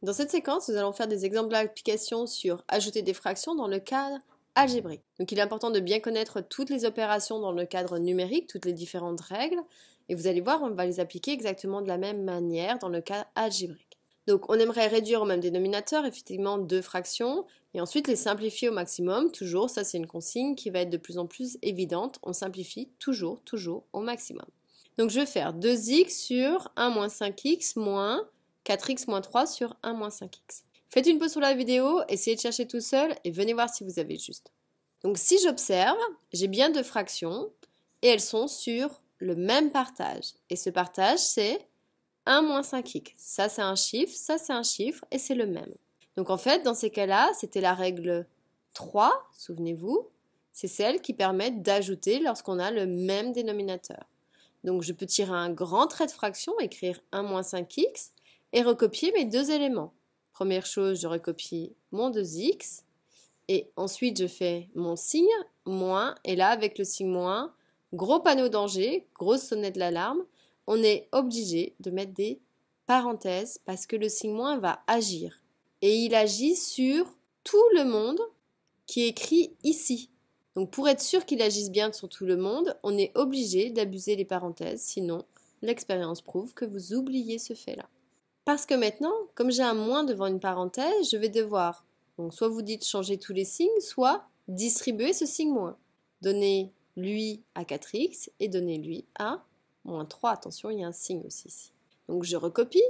Dans cette séquence, nous allons faire des exemples d'applications sur ajouter des fractions dans le cadre algébrique. Donc il est important de bien connaître toutes les opérations dans le cadre numérique, toutes les différentes règles, et vous allez voir, on va les appliquer exactement de la même manière dans le cas algébrique. Donc on aimerait réduire au même dénominateur effectivement deux fractions, et ensuite les simplifier au maximum, toujours, ça c'est une consigne qui va être de plus en plus évidente, on simplifie toujours au maximum. Donc je vais faire 2x sur 1 moins 5x moins 4x moins 3 sur 1 moins 5x. Faites une pause sur la vidéo, essayez de chercher tout seul et venez voir si vous avez juste. Donc si j'observe, j'ai bien deux fractions et elles sont sur le même partage. Et ce partage c'est 1 moins 5x. Ça c'est un chiffre et c'est le même. Donc en fait dans ces cas-là, c'était la règle 3, souvenez-vous, c'est celle qui permet d'ajouter lorsqu'on a le même dénominateur. Donc je peux tirer un grand trait de fraction, écrire 1 moins 5x, et recopier mes deux éléments. Première chose, je recopie mon 2x, et ensuite je fais mon signe, moins, et là avec le signe moins, gros panneau danger, grosse sonnette d'alarme, on est obligé de mettre des parenthèses parce que le signe moins va agir. Et il agit sur tout le monde qui est écrit ici. Donc pour être sûr qu'il agisse bien sur tout le monde, on est obligé d'abuser les parenthèses, sinon l'expérience prouve que vous oubliez ce fait-là. Parce que maintenant, comme j'ai un moins devant une parenthèse, je vais devoir, donc soit vous dites changer tous les signes, soit distribuer ce signe moins. Donner lui à 4x et donner lui à moins 3. Attention, il y a un signe aussi ici. Donc je recopie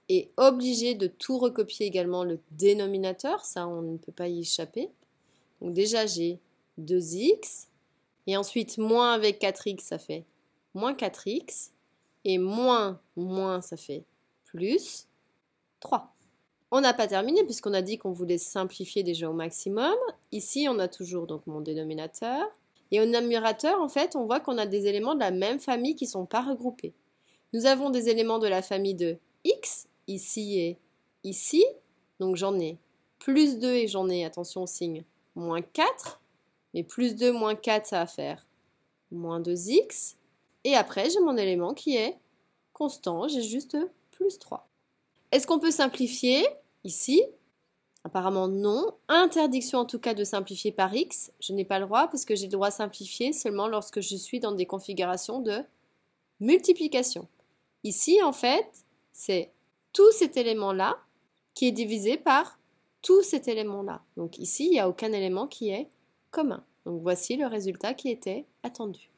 et obligé de tout recopier également le dénominateur, ça on ne peut pas y échapper. Donc déjà j'ai 2x et ensuite moins avec 4x ça fait moins 4x et moins ça fait plus 3. On n'a pas terminé puisqu'on a dit qu'on voulait simplifier déjà au maximum. Ici, on a toujours donc mon dénominateur. Et au numérateur, en fait, on voit qu'on a des éléments de la même famille qui ne sont pas regroupés. Nous avons des éléments de la famille de x, ici et ici. Donc j'en ai plus 2 et j'en ai, attention au signe, moins 4. Mais plus 2, moins 4, ça va faire moins 2x. Et après, j'ai mon élément qui est constant, j'ai juste plus 3. Est-ce qu'on peut simplifier ici? Apparemment non. Interdiction en tout cas de simplifier par x. Je n'ai pas le droit parce que j'ai le droit de simplifier seulement lorsque je suis dans des configurations de multiplication. Ici, en fait, c'est tout cet élément-là qui est divisé par tout cet élément-là. Donc ici, il n'y a aucun élément qui est commun. Donc voici le résultat qui était attendu.